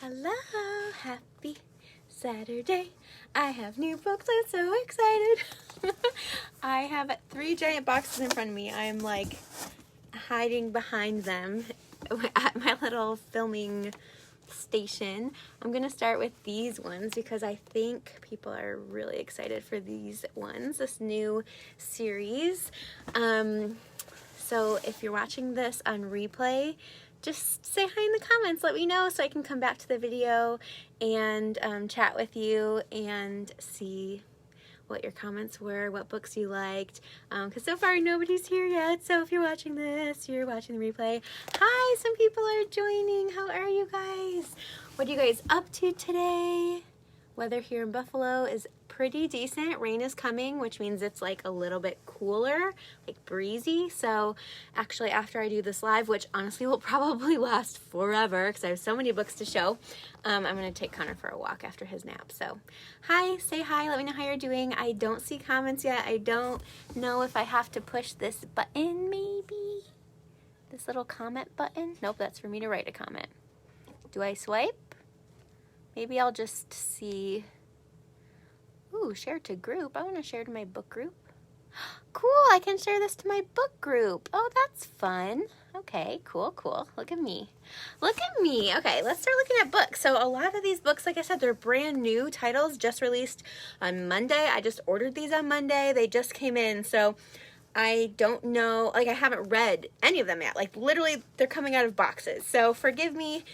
Hello, happy Saturday. I have new books. I'm so excited. I have 3 giant boxes in front of me. I'm like hiding behind them at my little filming station. I'm gonna start with these ones because I think people are really excited for these ones, this new series. So if you're watching this on replay, just say hi in the comments. Let me know so I can come back to the video and chat with you and see what your comments were, what books you liked, because so far nobody's here yet. So if you're watching this, you're watching the replay. Hi, some people are joining. How are you guys? What are you guys up to today? Weather here in Buffalo is pretty decent. Rain is coming, which means it's like a little bit cooler, like breezy. So actually after I do this live, which honestly will probably last forever because I have so many books to show, I'm gonna take Connor for a walk after his nap. So hi, say hi, let me know how you're doing. I don't see comments yet. I don't know if I have to push this button, maybe this little comment button. Nope, that's for me to write a comment. Do I swipe? Maybe I'll just see. Ooh, share to group. I want to share to my book group. Cool, I can share this to my book group. Oh, that's fun. Okay, cool. Look at me. Look at me. Okay, let's start looking at books. So a lot of these books, like I said, they're brand new titles, just released on Monday. I just ordered these on Monday. They just came in, so I don't know, like I haven't read any of them yet. Like literally, they're coming out of boxes. So forgive me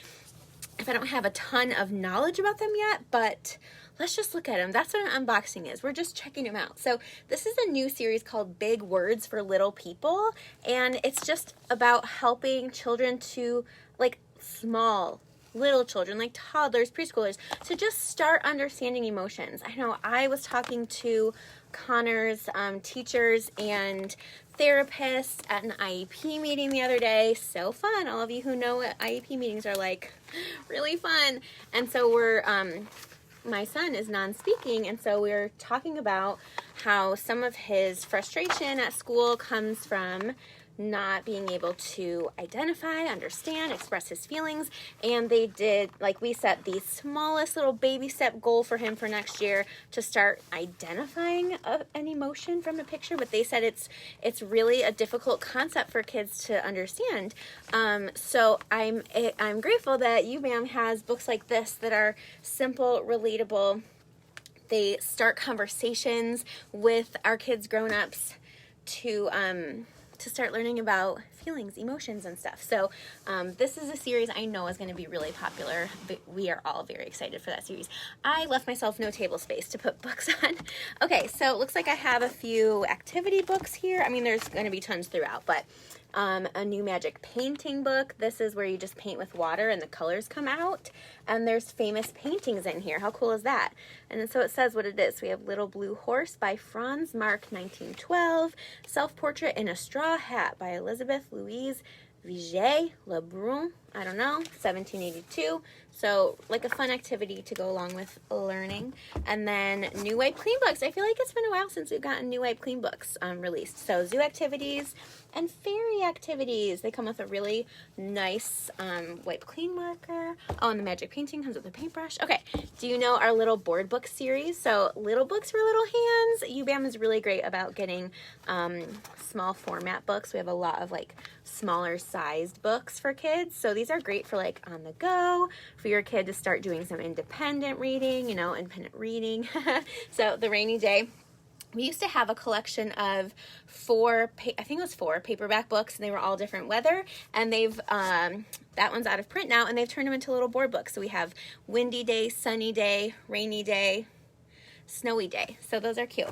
if I don't have a ton of knowledge about them yet, but let's just look at them. That's what an unboxing is. We're just checking them out. So this is a new series called Big Words for Little People, and it's just about helping children to, like small, little children, like toddlers, preschoolers, to just start understanding emotions. I know I was talking to Connor's teachers and therapists at an IEP meeting the other day. So fun. All of you who know what IEP meetings are like, really fun. And so we're, my son is non-speaking, and so we're talking about how some of his frustration at school comes from not being able to identify, understand, express his feelings. And they did, like we set the smallest little baby step goal for him for next year to start identifying an emotion from a picture, but they said it's really a difficult concept for kids to understand. So I'm grateful that UBAM has books like this that are simple, relatable. They start conversations with our kids, grown-ups, to start learning about feelings, emotions, and stuff. So this is a series I know is going to be really popular. But we are all very excited for that series. I left myself no table space to put books on. Okay, so it looks like I have a few activity books here. I mean, there's going to be tons throughout, but a new magic painting book. This is where you just paint with water and the colors come out. And there's famous paintings in here. How cool is that? And then so it says what it is. We have Little Blue Horse by Franz Marc, 1912. Self-Portrait in a Straw Hat by Elizabeth Louise Vigée Lebrun, I don't know, 1782. So like a fun activity to go along with learning. And then New Wipe Clean Books. I feel like it's been a while since we've gotten New Wipe Clean Books released. So zoo activities and fairy activities. They come with a really nice wipe clean marker. Oh, and the magic painting comes with a paintbrush. Okay, do you know our little board book series? So Little Books for Little Hands. UBAM is really great about getting small format books. We have a lot of like smaller sized books for kids. So these are great for like on the go, for your kid to start doing some independent reading, you know, independent reading. So the rainy day. We used to have a collection of 4 paperback books, and they were all different weather, and they've, that one's out of print now, and they've turned them into little board books. So we have windy day, sunny day, rainy day, snowy day. So those are cute.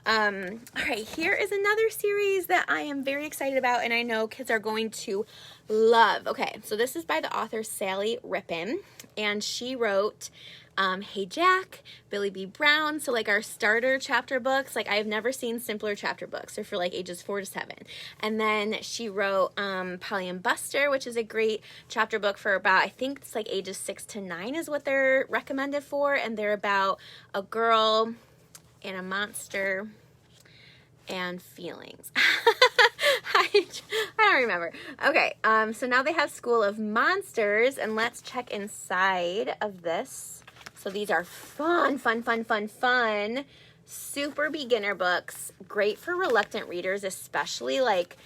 All right, here is another series that I am very excited about, and I know kids are going to love. Okay, so this is by the author Sally Rippin, and she wrote Hey Jack, Billy B. Brown, so like our starter chapter books. Like I've never seen simpler chapter books. They're for like ages 4 to 7. And then she wrote Polly and Buster, which is a great chapter book for about, I think it's like ages 6 to 9 is what they're recommended for, and they're about a girl and a monster and feelings. I don't remember. Okay, so now they have School of Monsters, and let's check inside of this. So these are fun, super beginner books. Great for reluctant readers, especially like,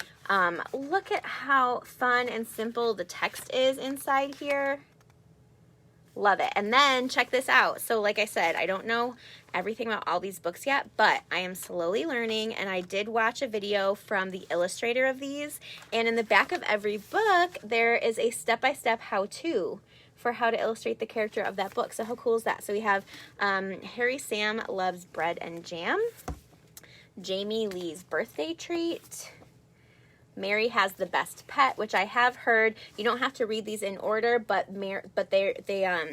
look at how fun and simple the text is inside here. Love it. And then check this out. So like I said, I don't know everything about all these books yet, but I am slowly learning, and I did watch a video from the illustrator of these, and in the back of every book there is a step-by-step how-to for how to illustrate the character of that book. So how cool is that? So we have Harry Sam Loves Bread and Jam, Jamie Lee's Birthday Treat, Mary Has the Best Pet, which I have heard you don't have to read these in order, but they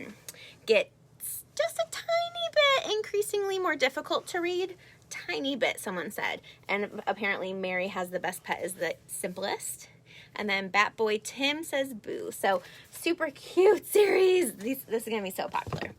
get just a tiny bit increasingly more difficult to read. Tiny bit, someone said. And apparently Mary Has the Best Pet is the simplest. And then Bat Boy Tim says boo. So super cute series. This is going to be so popular.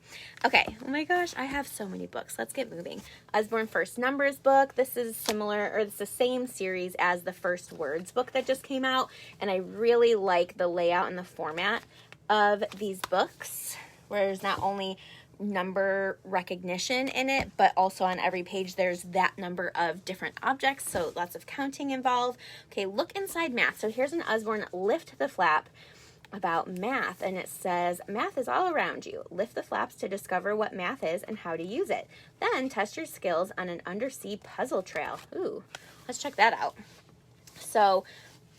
Okay. Oh my gosh. I have so many books. Let's get moving. Usborne First Numbers book. This is similar, or it's the same series as the First Words book that just came out. And I really like the layout and the format of these books, where there's not only number recognition in it, but also on every page there's that number of different objects, so lots of counting involved. Okay, look inside math. So here's an Usborne Lift the Flap about math, and it says math is all around you. Lift the flaps to discover what math is and how to use it. Then test your skills on an undersea puzzle trail. Ooh, let's check that out. So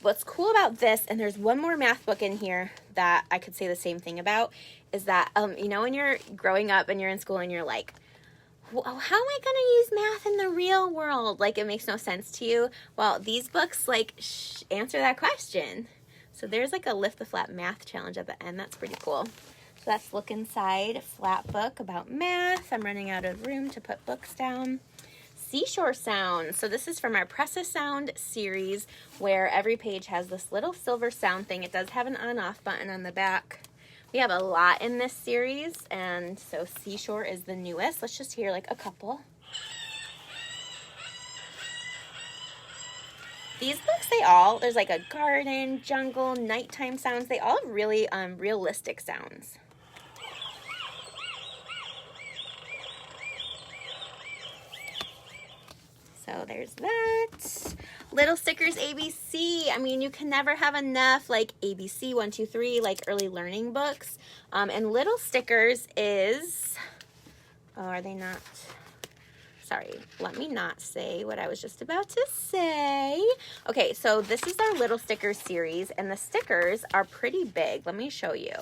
what's cool about this, and there's one more math book in here that I could say the same thing about, is that, you know, when you're growing up and you're in school and you're like, how am I going to use math in the real world? Like, it makes no sense to you. Well, these books, like, answer that question. So there's, like, a Lift the Flap math challenge at the end. That's pretty cool. So that's Look Inside, flat book about math. I'm running out of room to put books down. Seashore Sound. So this is from our Press a Sound series, where every page has this little silver sound thing. It does have an on-off button on the back. We have a lot in this series, and so Seashore is the newest. Let's just hear like a couple. These books, there's like a garden, jungle, nighttime sounds. They all have really realistic sounds. So there's that. Little Stickers ABC. I mean, you can never have enough like ABC 1, 2, 3, like early learning books. And Little Stickers is, oh, are they not? Sorry, let me not say what I was just about to say. Okay, so this is our Little Stickers series, and the stickers are pretty big. Let me show you.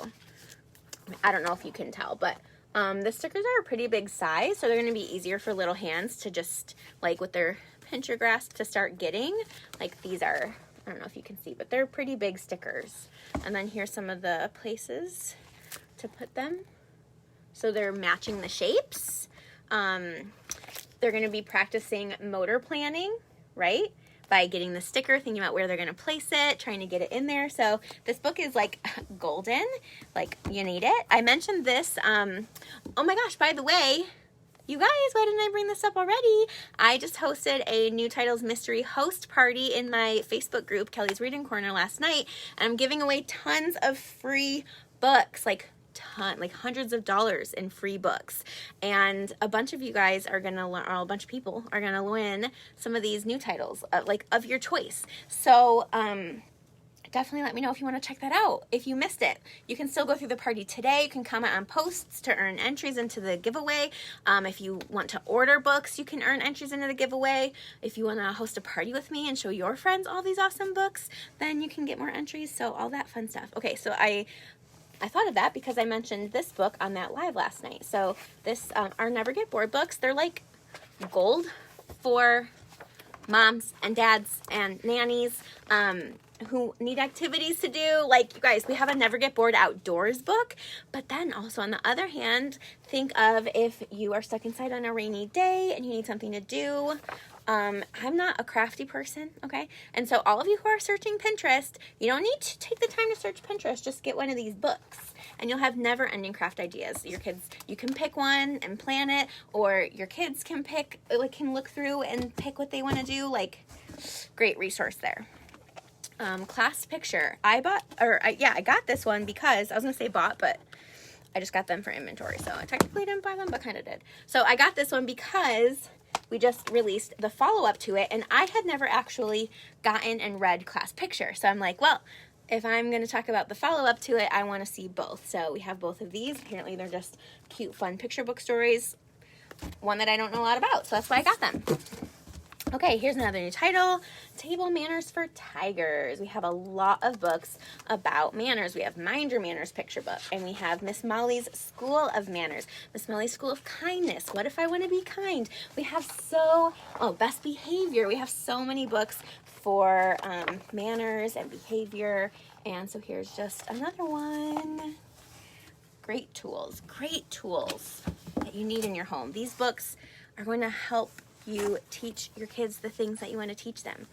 I don't know if you can tell, but the stickers are a pretty big size, so they're going to be easier for little hands to just, like, with their pincher grasp to start getting. Like, these are, I don't know if you can see, but they're pretty big stickers. And then here's some of the places to put them. So they're matching the shapes. They're going to be practicing motor planning, right? By getting the sticker, thinking about where they're going to place it, trying to get it in there. So this book is like golden, like you need it. I mentioned this, oh my gosh, by the way, you guys, why didn't I bring this up already? I just hosted a New Titles Mystery host party in my Facebook group, Kelly's Reading Corner, last night, and I'm giving away tons of free books, like hundreds of dollars in free books, and a bunch of you guys are gonna learn, or a bunch of people are gonna win some of these new titles, like of your choice. So definitely let me know if you want to check that out. If you missed it, you can still go through the party today. You can comment on posts to earn entries into the giveaway. If you want to order books, you can earn entries into the giveaway. If you want to host a party with me and show your friends all these awesome books, then you can get more entries. So all that fun stuff. Okay, so I thought of that because I mentioned this book on that live last night. So this, our Never Get Bored books, they're like gold for moms and dads and nannies who need activities to do. Like, you guys, we have a Never Get Bored outdoors book, but then also on the other hand, think of if you are stuck inside on a rainy day and you need something to do. I'm not a crafty person, okay? And so all of you who are searching Pinterest, you don't need to take the time to search Pinterest. Just get one of these books and you'll have never-ending craft ideas. Your kids, you can pick one and plan it, or your kids can pick, like, can look through and pick what they want to do. Like, great resource there. class picture. I got this one because, I was going to say bought, but I just got them for inventory, so I technically didn't buy them, but kind of did. So I got this one because we just released the follow-up to it, and I had never actually gotten and read class picture. So I'm like, well, if I'm going to talk about the follow-up to it, I want to see both. So we have both of these. Apparently they're just cute, fun picture book stories. One that I don't know a lot about, so that's why I got them. Okay, here's another new title, Table Manners for Tigers. We have a lot of books about manners. We have Mind Your Manners picture book, and we have Miss Molly's School of Manners, Miss Molly's School of Kindness, What If I Want to Be Kind? We have Best Behavior. We have so many books for manners and behavior, and so here's just another one. Great tools that you need in your home. These books are going to help you teach your kids the things that you want to teach them.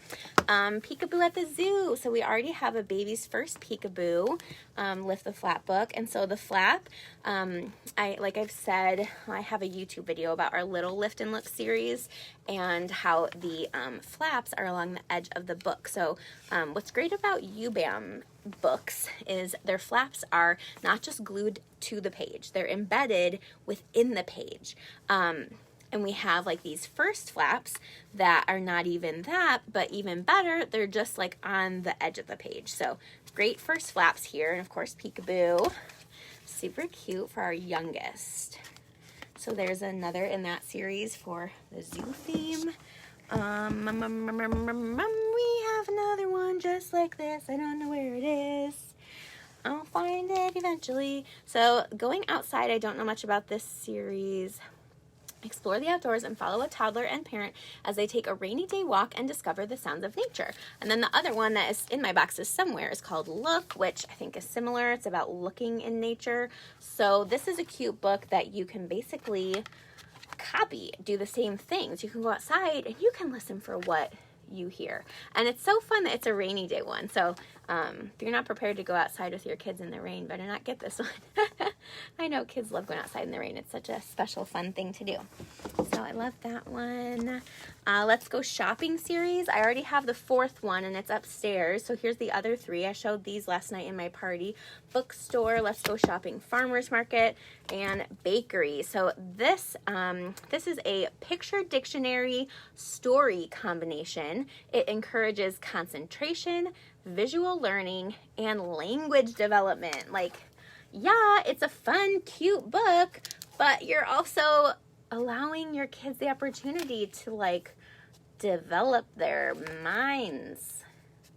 Peekaboo at the Zoo. So we already have a Baby's First Peekaboo, Lift the Flap book. And so the flap, like I've said, I have a YouTube video about our Little Lift and Look series and how the flaps are along the edge of the book. So what's great about UBAM books is their flaps are not just glued to the page, they're embedded within the page. And we have like these first flaps that are not even that, but even better, they're just like on the edge of the page. So great first flaps here. And of course, Peekaboo, super cute for our youngest. So there's another in that series for the zoo theme. We have another one just like this. I don't know where it is. I'll find it eventually. So Going Outside, I don't know much about this series. Explore the outdoors and follow a toddler and parent as they take a rainy day walk and discover the sounds of nature. And then the other one that is in my boxes somewhere is called Look, which I think is similar. It's about looking in nature. So this is a cute book that you can basically copy, do the same things. You can go outside and you can listen for what you hear. And it's so fun that it's a rainy day one. So if you're not prepared to go outside with your kids in the rain, better not get this one. I know kids love going outside in the rain. It's such a special, fun thing to do. So I love that one. Let's Go Shopping series. I already have the fourth one and it's upstairs. So here's the other three. I showed these last night in my party. Bookstore, Let's Go Shopping, Farmers Market, and Bakery. So this is a picture dictionary story combination. It encourages concentration, visual learning, and language development. Like, yeah, it's a fun, cute book, but you're also allowing your kids the opportunity to like develop their minds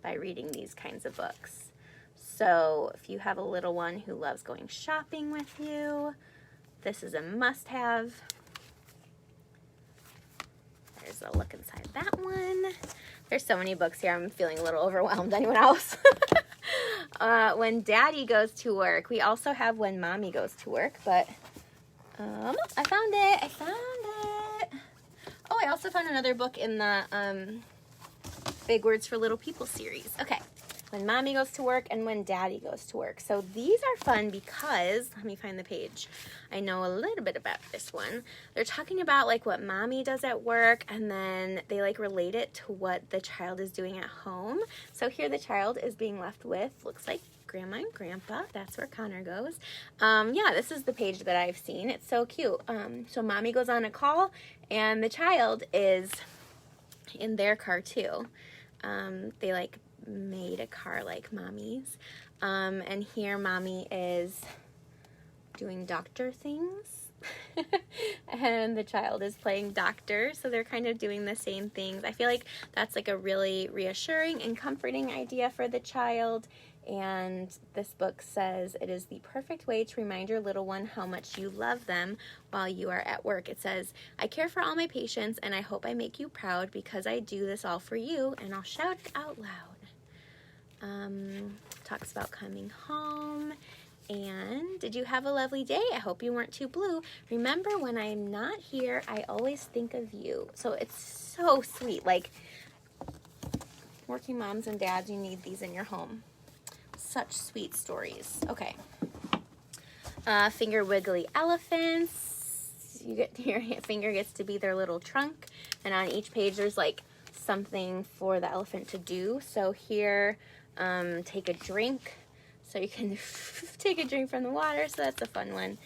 by reading these kinds of books. So if you have a little one who loves going shopping with you, this is a must-have. There's a look inside that one. There's so many books here. I'm feeling a little overwhelmed. Anyone else? When Daddy Goes to Work. We also have When Mommy Goes to Work, but I found it. Oh, I also found another book in the Big Words for Little People series. Okay. When Mommy Goes to Work and When Daddy Goes to Work. So these are fun because, let me find the page. I know a little bit about this one. They're talking about like what mommy does at work, and then they like relate it to what the child is doing at home. So here the child is being left with, looks like Grandma and Grandpa. That's where Connor goes. Yeah, this is the page that I've seen. It's so cute. So mommy goes on a call and the child is in their car too. They like made a car like mommy's. And here mommy is doing doctor things and the child is playing doctor, so they're kind of doing the same things. I feel like that's like a really reassuring and comforting idea for the child, and this book says it is the perfect way to remind your little one how much you love them while you are at work. It says, I care for all my patients and I hope I make you proud because I do this all for you, and I'll shout it out loud. Talks about coming home. And did you have a lovely day? I hope you weren't too blue. Remember, when I'm not here, I always think of you. So it's so sweet. Like, working moms and dads, you need these in your home. Such sweet stories. Okay. Finger Wiggly Elephants. Your finger gets to be their little trunk. And on each page, there's like something for the elephant to do. So here, take a drink. So you can take a drink from the water, so that's a fun one.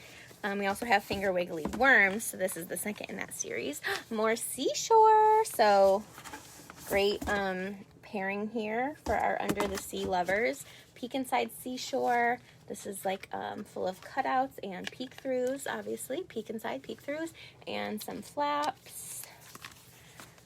We also have finger wiggly worms, so this is the second in that series. More seashore, so great pairing here for our under the sea lovers. Peek inside seashore. This is like full of cutouts and peek-throughs, obviously. Peek inside, peek-throughs, and some flaps.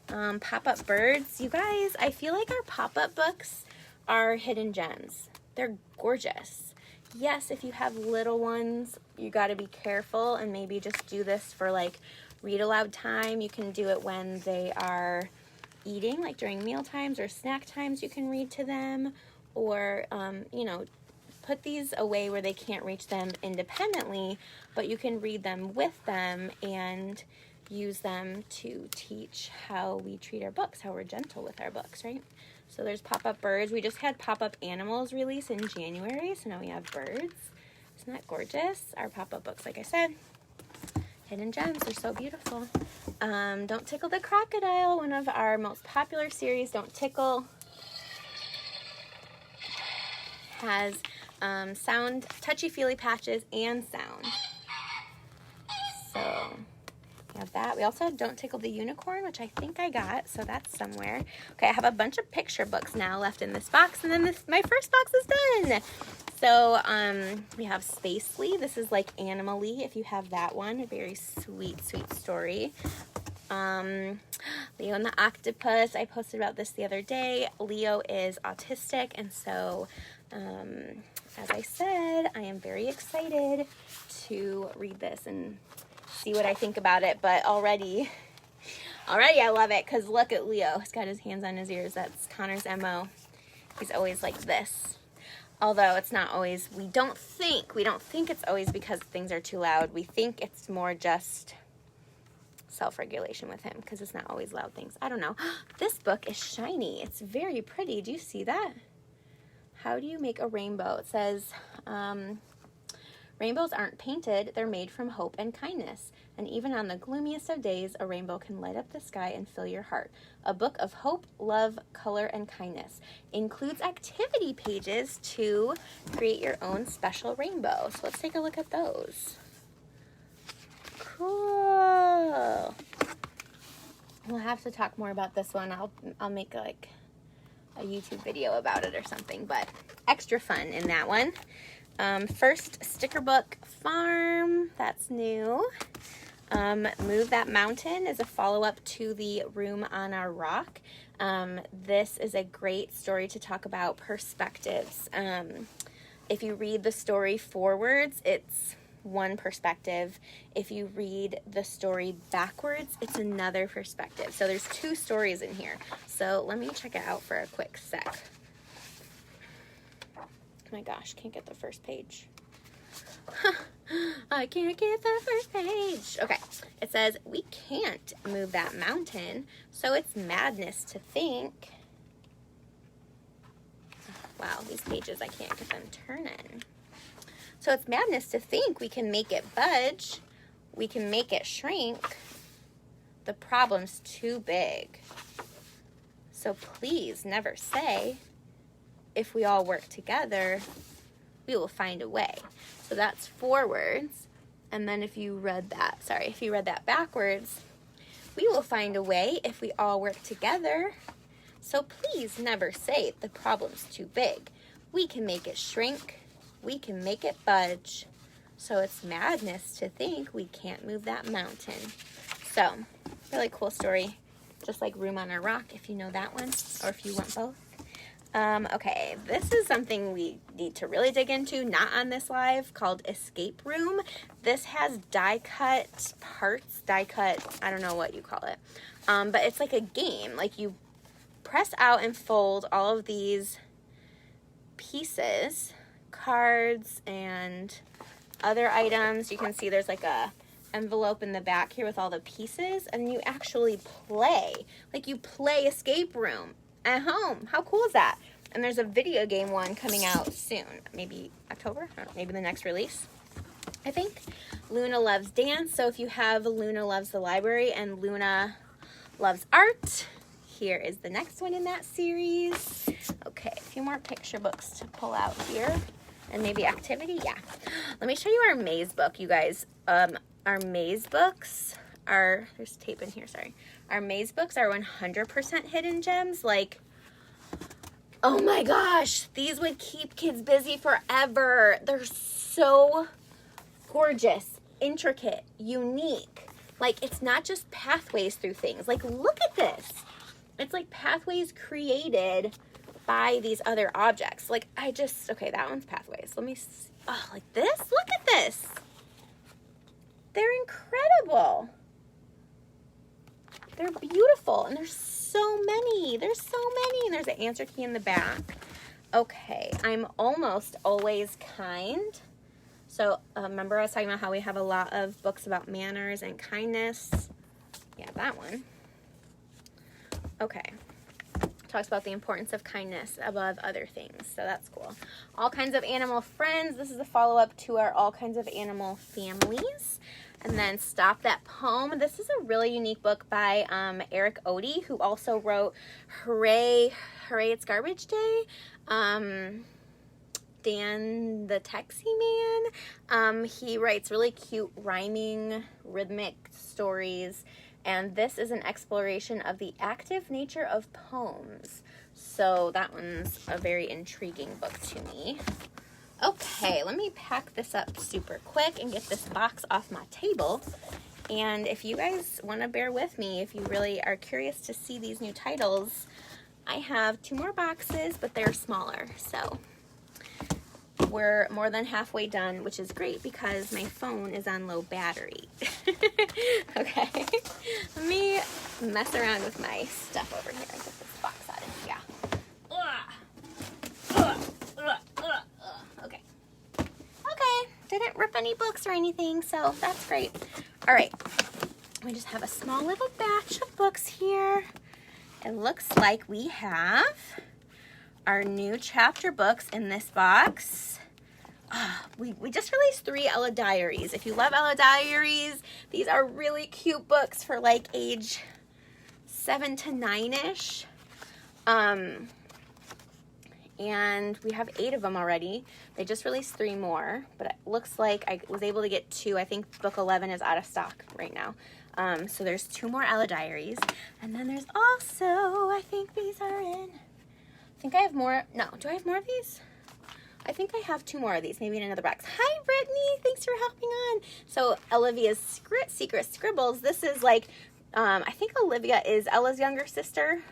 Pop-up birds. You guys, I feel like our pop-up books are hidden gems. They're gorgeous. Yes, if you have little ones, you got to be careful and maybe just do this for like read aloud time. You can do it when they are eating, like during meal times or snack times, you can read to them, or you know, put these away where they can't reach them independently, but you can read them with them and use them to teach how we treat our books, how we're gentle with our books, right? So there's pop-up birds. We just had pop-up animals release in January, so now we have birds. Isn't that gorgeous? Our pop-up books, like I said, hidden gems. They're so beautiful. Don't Tickle the Crocodile, one of our most popular series. Don't Tickle has sound, touchy-feely patches, and sound. So we have that. We also have Don't Tickle the Unicorn, which I think I got, so that's somewhere. Okay, I have a bunch of picture books now left in this box, and then my first box is done. So we have Spacely. This is like Animal-y, if you have that one. A very sweet, sweet story. Leo and the Octopus. I posted about this the other day. Leo is autistic, and so as I said, I am very excited to read this and see what I think about it, but already I love it, because look at Leo. He's got his hands on his ears. That's Connor's MO. He's always like this. Although it's not always, we don't think it's always because things are too loud. We think it's more just self-regulation with him, because it's not always loud things. I don't know. This book is shiny. It's very pretty. Do you see that? How do you make a rainbow? It says, rainbows aren't painted, they're made from hope and kindness. And even on the gloomiest of days, a rainbow can light up the sky and fill your heart. A book of hope, love, color, and kindness. Includes activity pages to create your own special rainbow. So let's take a look at those. Cool. We'll have to talk more about this one. I'll make like a YouTube video about it or something, but extra fun in that one. First sticker book, Farm, that's new. Move That Mountain is a follow-up to the Room on Our Rock. This is a great story to talk about perspectives. If you read the story forwards, it's one perspective. If you read the story backwards, it's another perspective. So there's two stories in here. So let me check it out for a quick sec. Oh my gosh, can't get the first page. I can't get the first page. Okay, it says, we can't move that mountain, so it's madness to think. Wow, these pages, I can't get them turning. So it's madness to think we can make it budge. We can make it shrink. The problem's too big. So please never say, if we all work together, we will find a way. So that's forwards. And then if you read that backwards, we will find a way if we all work together. So please never say the problem's too big. We can make it shrink. We can make it budge. So it's madness to think we can't move that mountain. So, really cool story. Just like Room on Our Rock, if you know that one, or if you want both. Okay, this is something we need to really dig into, not on this live, called Escape Room. This has die-cut parts, I don't know what you call it, but it's like a game. Like you press out and fold all of these pieces, cards and other items. You can see there's like a envelope in the back here with all the pieces, and you actually play. Like you play Escape Room at home. How cool is that? And there's a video game one coming out soon, maybe October, or maybe the next release, I think. Luna Loves Dance. So if you have Luna Loves the Library and Luna Loves Art, here is the next one in that series. Okay, a few more picture books to pull out here. And maybe activity, yeah. Let me show you our maze book, you guys. Our maze books are, there's tape in here, sorry. Our maze books are 100% hidden gems. Like, oh my gosh, these would keep kids busy forever. They're so gorgeous, intricate, unique. Like, it's not just pathways through things. Like, look at this. It's like pathways created by these other objects. Like, okay, that one's pathways. Let me see. Oh, like this? Look at this. They're incredible. They're beautiful. And there's so many. There's so many. And there's an answer key in the back. Okay, I'm almost always kind. So remember I was talking about how we have a lot of books about manners and kindness. Yeah, that one. Okay. Talks about the importance of kindness above other things. So that's cool. All Kinds of Animal Friends. This is a follow-up to our All Kinds of Animal Families. And then Stop That Poem. This is a really unique book by Eric Odie, who also wrote Hooray, It's Garbage Day. Dan the Taxi Man. He writes really cute rhyming, rhythmic stories. And this is an exploration of the active nature of poems. So that one's a very intriguing book to me. Okay, let me pack this up super quick and get this box off my table. And if you guys want to bear with me, if you really are curious to see these new titles, I have 2 more boxes, but they're smaller. So we're more than halfway done, which is great because my phone is on low battery. Okay, let me mess around with my stuff over here and get this box out of here. Okay, didn't rip any books or anything, so that's great. All right, we just have a small little batch of books here. It looks like we have our new chapter books in this box. We just released 3 Ella Diaries. If you love Ella Diaries, these are really cute books for like age 7 to 9-ish. And we have 8 of them already. They just released 3 more, but it looks like I was able to get 2. I think book 11 is out of stock right now. So there's 2 more Ella Diaries. And then there's also, I think these are in, I think I have more. No, do I have more of these? I think I have 2 more of these, maybe in another box. Hi, Brittany. Thanks for helping on. So Olivia's Secret Scribbles. This is like, I think Olivia is Ella's younger sister.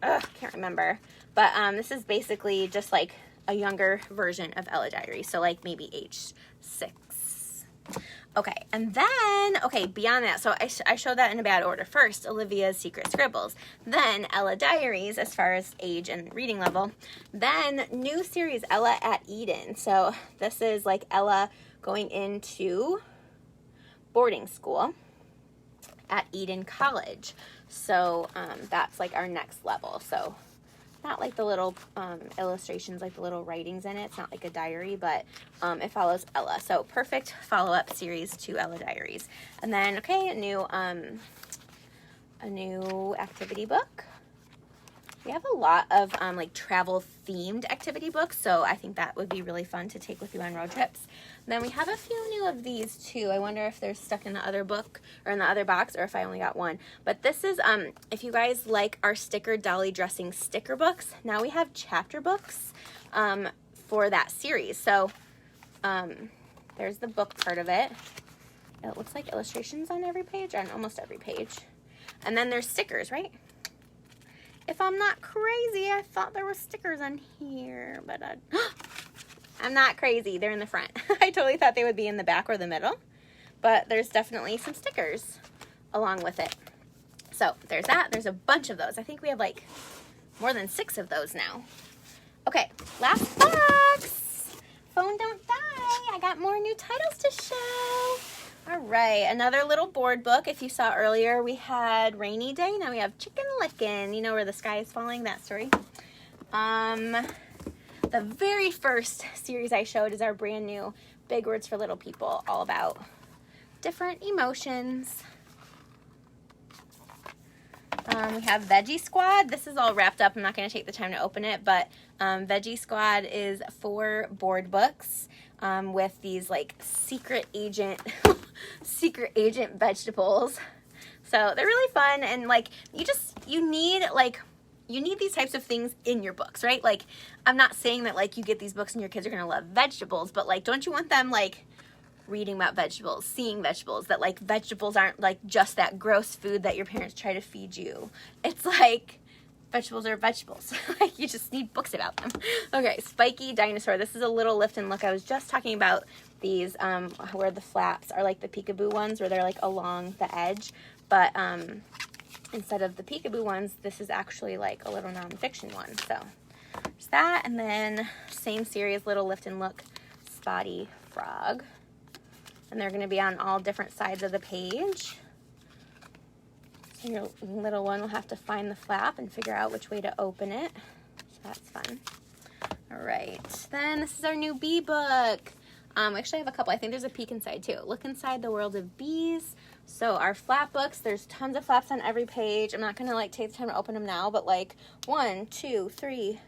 Can't remember. But this is basically just like a younger version of Ella Diaries. So like maybe age 6. Okay, and then, okay, beyond that, so I showed that in a bad order. First, Olivia's Secret Scribbles. Then Ella Diaries as far as age and reading level. Then new series, Ella at Eden. So this is like Ella going into boarding school at Eden College. So that's like our next level. So not like the little illustrations, like the little writings in it. It's not like a diary, but it follows Ella. So perfect follow-up series to Ella Diaries. And then, okay, a new activity book. We have a lot of like travel themed activity books, so I think that would be really fun to take with you on road trips. And then we have a few new of these too. I wonder if they're stuck in the other book or in the other box, or if I only got one. But this is if you guys like our sticker dolly dressing sticker books, now we have chapter books for that series. So there's the book part of it. It looks like illustrations on every page, on almost every page. And then there's stickers, right? If I'm not crazy, I thought there were stickers on here, but I'm not crazy. They're in the front. I totally thought they would be in the back or the middle, but there's definitely some stickers along with it. So there's that. There's a bunch of those. I think we have like more than 6 of those now. Okay, last box. Phone don't die. I got more new titles to show. All right, another little board book. If you saw earlier, we had Rainy Day. Now we have Chicken Lickin'. You know, where the sky is falling, that story. The very first series I showed is our brand new Big Words for Little People, all about different emotions. We have Veggie Squad. This is all wrapped up. I'm not going to take the time to open it, but Veggie Squad is 4 board books with these like secret agent vegetables. So they're really fun, and like you need these types of things in your books, right? Like, I'm not saying that like you get these books and your kids are going to love vegetables, but like, don't you want them like reading about vegetables, seeing vegetables, that like vegetables aren't like just that gross food that your parents try to feed you. It's like vegetables are vegetables. Like, you just need books about them. Okay, Spiky Dinosaur. This is a little lift and look. I was just talking about these where the flaps are like the peekaboo ones where they're like along the edge, but instead of the peekaboo ones, this is actually like a little nonfiction one. So there's that, and then same series, little lift and look, Spotty Frog. And they're going to be on all different sides of the page. So your little one will have to find the flap and figure out which way to open it. So that's fun. All right. Then this is our new bee book. We actually have a couple. I think there's a peek inside too. Look Inside the World of Bees. So our flap books, there's tons of flaps on every page. I'm not going to like take the time to open them now, but like 1, 2, 3,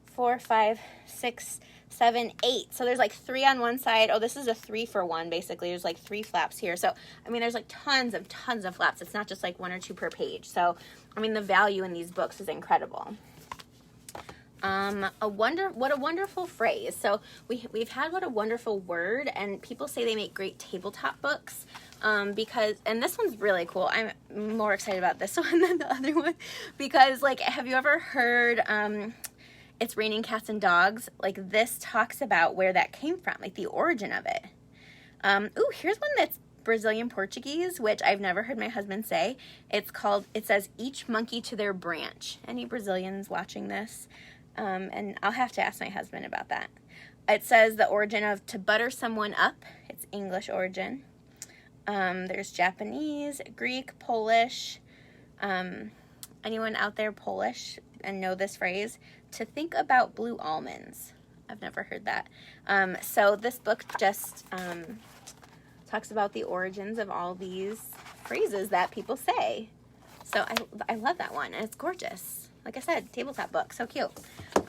4, 5, 6, 7, 8. So there's like 3 on one side. Oh, this is a 3-for-1 basically. There's like 3 flaps here. So I mean, there's like tons of flaps. It's not just like 1 or 2 per page. So I mean, the value in these books is incredible. What a wonderful phrase. So we've had what a wonderful word, and people say they make great tabletop books because, and this one's really cool. I'm more excited about this one than the other one because, like, have you ever heard It's Raining Cats and Dogs? Like, this talks about where that came from, like the origin of it. Ooh, here's one that's Brazilian Portuguese, which I've never heard my husband say. It says each monkey to their branch. Any Brazilians watching this? And I'll have to ask my husband about that. It says the origin of to butter someone up. It's English origin. There's Japanese, Greek, Polish. Anyone out there Polish and know this phrase? To think about blue almonds. I've never heard that. So this book just talks about the origins of all these phrases that people say. So I love that one, and it's gorgeous. Like I said, tabletop book, so cute.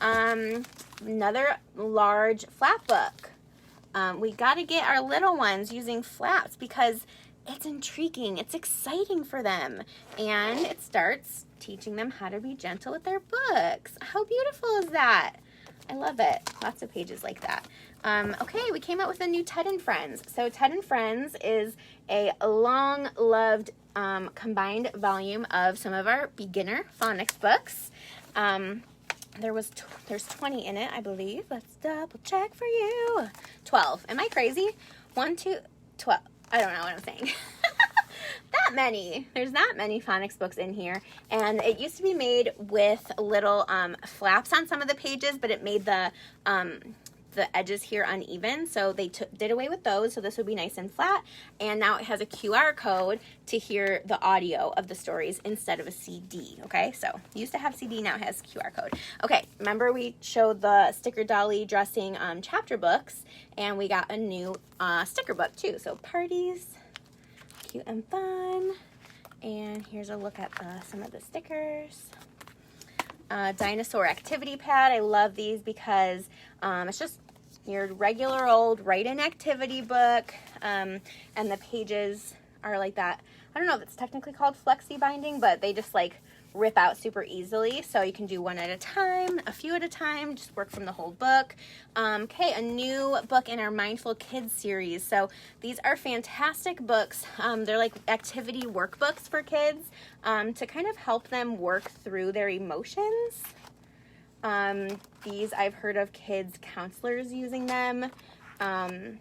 Another large flap book. We got to get our little ones using flaps because it's intriguing, it's exciting for them, and it starts teaching them how to be gentle with their books. How beautiful is that? I love it. Lots of pages like that. Okay, we came out with a new Ted and Friends. So Ted and Friends is a long-loved combined volume of some of our beginner phonics books. There's 20 in it, I believe. Let's double check for you. 12. Am I crazy? 1, 2, 12. I don't know what I'm saying. That many. There's not many phonics books in here. And it used to be made with little flaps on some of the pages, but it made the edges here uneven, so they did away with those, so this would be nice and flat. And now it has a QR code to hear the audio of the stories instead of a CD. Okay, so it used to have CD, now it has QR code. Okay, remember we showed the sticker dolly dressing chapter books, and we got a new sticker book too. So Parties, cute and fun. And here's a look at some of the stickers. Dinosaur activity pad. I love these because it's just your regular old write-in activity book, and the pages are like that. I don't know if it's technically called flexi binding, but they just like rip out super easily, so you can do one at a time, a few at a time, just work from the whole book. Okay, a new book in our Mindful Kids series. So these are fantastic books. They're like activity workbooks for kids to kind of help them work through their emotions. These I've heard of kids counselors using them, and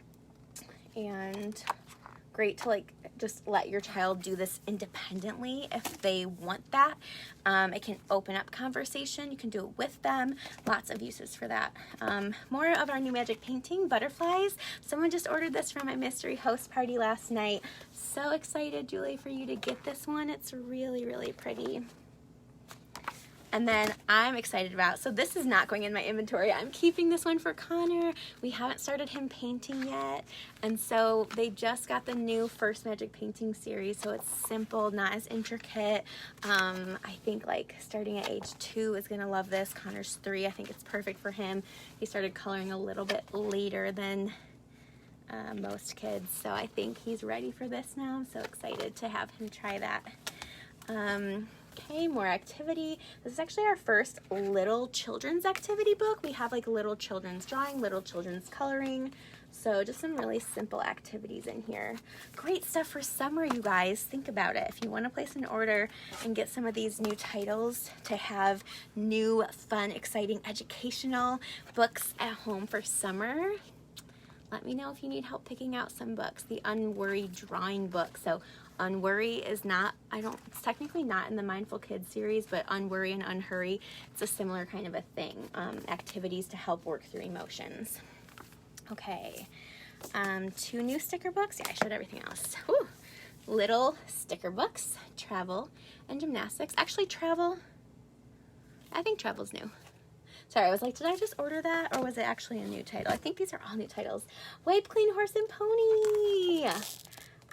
great to like just let your child do this independently if they want that. It can open up conversation. You can do it with them. Lots of uses for that. More of our new magic painting, butterflies. Someone just ordered this from my mystery host party last night. So excited, Julie, for you to get this one. It's really, really pretty. And then I'm excited about, so this is not going in my inventory. I'm keeping this one for Connor. We haven't started him painting yet. And so they just got the new First Magic Painting series. So it's simple, not as intricate. I think like starting at age 2 is gonna love this. Connor's 3, I think it's perfect for him. He started coloring a little bit later than most kids. So I think he's ready for this now. I'm so excited to have him try that. Okay, more activity. This is actually our first little children's activity book. We have like little children's drawing, little children's coloring. So just some really simple activities in here. Great stuff for summer, you guys. Think about it. If you want to place an order and get some of these new titles to have new, fun, exciting, educational books at home for summer, let me know if you need help picking out some books. The Unworry drawing book. So Unworry is not, it's technically not in the Mindful Kids series, but Unworry and Unhurry, it's a similar kind of a thing. Activities to help work through emotions. Okay, 2 new sticker books. Yeah, I showed everything else. Whew. Little sticker books, travel and gymnastics. Actually, travel, I think travel's new. Sorry, I was like, did I just order that, or was it actually a new title? I think these are all new titles. Wipe, Clean, Horse and Pony.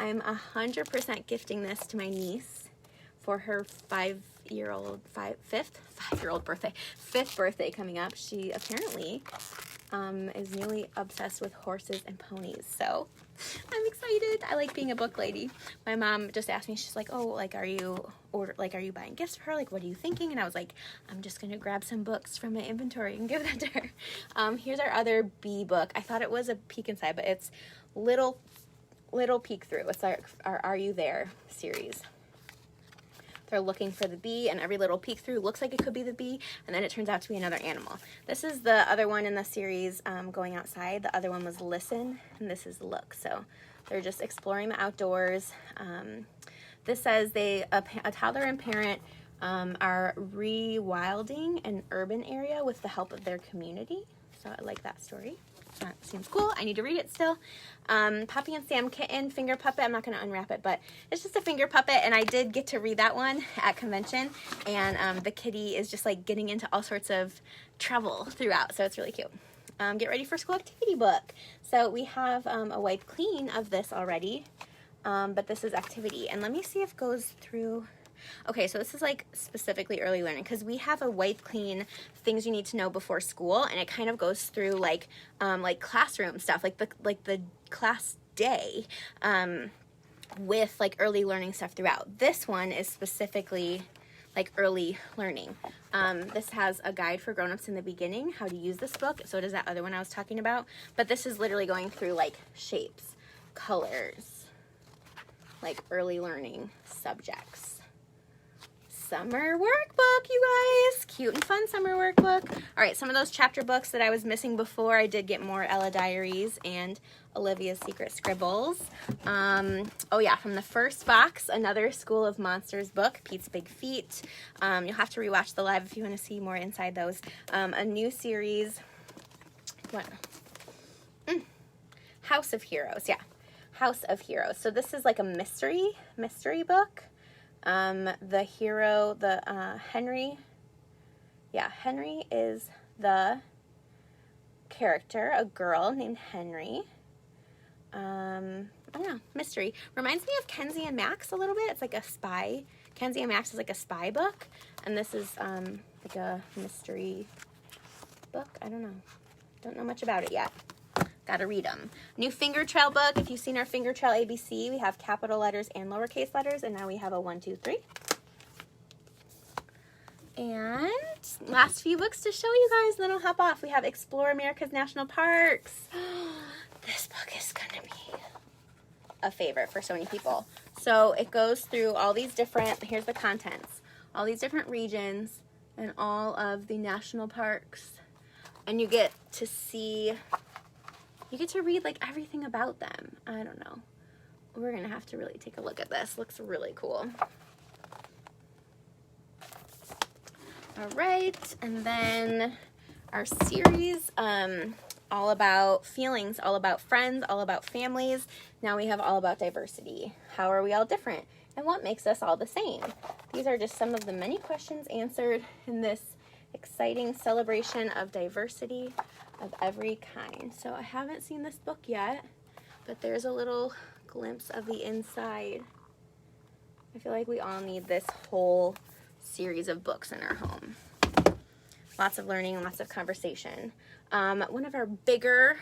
I'm 100% gifting this to my niece for her 5-year-old fifth birthday coming up. She apparently is newly obsessed with horses and ponies, so I'm excited. I like being a book lady. My mom just asked me, she's like, oh, like, are you buying gifts for her? Like, what are you thinking? And I was like, I'm just gonna grab some books from my inventory and give that to her. Here's our other bee book. I thought it was a peek inside, but it's little peek through. It's our Are You There series. They're looking for the bee, and every little peek through looks like it could be the bee, and then it turns out to be another animal. This is the other one in the series, Going Outside. The other one was Listen, and this is Look. So they're just exploring the outdoors. This says a toddler and parent are rewilding an urban area with the help of their community. So I like that story. That seems cool. I need to read it still. Poppy and Sam Kitten, finger puppet. I'm not going to unwrap it, but it's just a finger puppet, and I did get to read that one at convention, and the kitty is just like getting into all sorts of trouble throughout, so it's really cute. Get ready for school activity book. So we have a wipe clean of this already, but this is activity, and let me see if it goes through. Okay, so this is like specifically early learning, because we have a wipe clean things you need to know before school, and it kind of goes through like classroom stuff, like the class day, with like early learning stuff throughout. This one is specifically like early learning. This has a guide for grown-ups in the beginning, how to use this book. So does that other one I was talking about, but this is literally going through like shapes, colors, like early learning subjects. Summer workbook, you guys. Cute and fun summer workbook. All right, some of those chapter books that I was missing before, I did get more Ella Diaries and Olivia's Secret Scribbles. Oh yeah, from the first box, another School of Monsters book, Pete's Big Feet. You'll have to rewatch the live if you want to see more inside those. A new series, what? House of Heroes, yeah. House of Heroes. So this is like a mystery book. The hero, Henry, yeah, Henry is the character, a girl named Henry. I don't know, mystery. Reminds me of Kenzie and Max a little bit. It's like a spy. Kenzie and Max is like a spy book, and this is like a mystery book. I don't know much about it yet. Gotta read them. New finger trail book. If you've seen our finger trail ABC, we have capital letters and lowercase letters, and now we have a 1, 2, 3. And last few books to show you guys, and then I'll hop off. We have Explore America's National Parks. This book is gonna be a favorite for so many people. So it goes through all these different, here's the contents, all these different regions and all of the national parks, and you get to see, you get to read like everything about them. I don't know. We're gonna have to really take a look at this. Looks really cool. All right, and then our series, all about feelings, all about friends, all about families. Now we have all about diversity. How are we all different? And what makes us all the same? These are just some of the many questions answered in this exciting celebration of diversity of every kind. So I haven't seen this book yet, but there's a little glimpse of the inside. I feel like we all need this whole series of books in our home. Lots of learning and lots of conversation. One of our bigger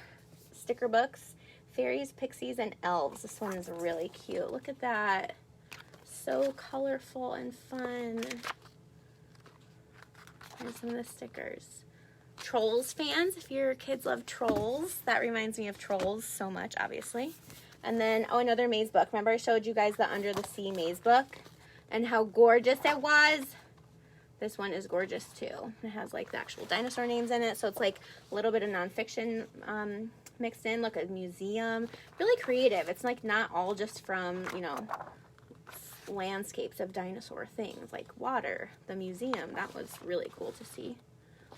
sticker books, Fairies, Pixies, and Elves. This one is really cute. Look at that. So colorful and fun. Here's some of the stickers. Trolls fans, if your kids love Trolls, that reminds me of Trolls so much, obviously. And then, oh, another maze book. Remember I showed you guys the Under the Sea maze book and how gorgeous it was? This one is gorgeous too. It has like the actual dinosaur names in it, so it's like a little bit of nonfiction mixed in. Look, a museum. Really creative. It's like not all just from, you know, landscapes of dinosaur things like water. The museum, that was really cool to see.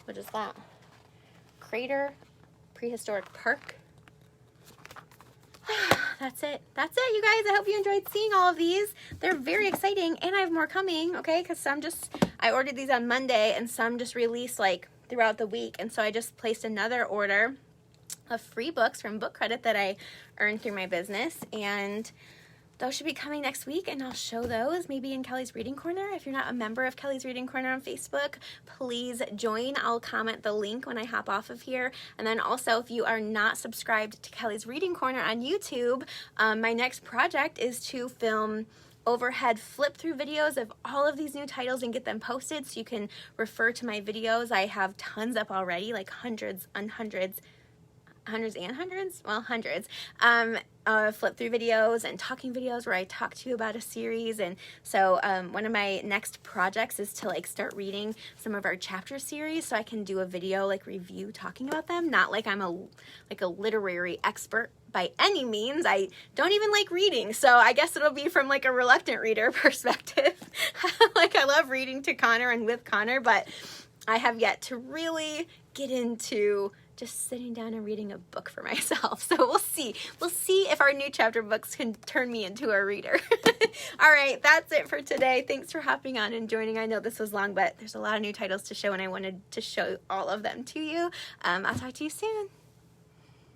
What is that? Crater Prehistoric Park. That's it. That's it, you guys. I hope you enjoyed seeing all of these. They're very exciting, and I have more coming, okay? Because I ordered these on Monday, and some just released like throughout the week, and so I just placed another order of free books from Book Credit that I earned through my business, and those should be coming next week, and I'll show those maybe in Kelly's Reading Corner. If you're not a member of Kelly's Reading Corner on Facebook, please join. I'll comment the link when I hop off of here. And then also, if you are not subscribed to Kelly's Reading Corner on YouTube, my next project is to film overhead flip through videos of all of these new titles and get them posted so you can refer to my videos. I have tons up already, like hundreds and hundreds flip through videos and talking videos where I talk to you about a series. And so one of my next projects is to like start reading some of our chapter series so I can do a video like review talking about them. Not like I'm a literary expert by any means. I don't even like reading, so I guess it'll be from like a reluctant reader perspective. Like I love reading to Connor and with Connor, but I have yet to really get into just sitting down and reading a book for myself. So we'll see. We'll see if our new chapter books can turn me into a reader. All right, that's it for today. Thanks for hopping on and joining. I know this was long, but there's a lot of new titles to show, and I wanted to show all of them to you. I'll talk to you soon.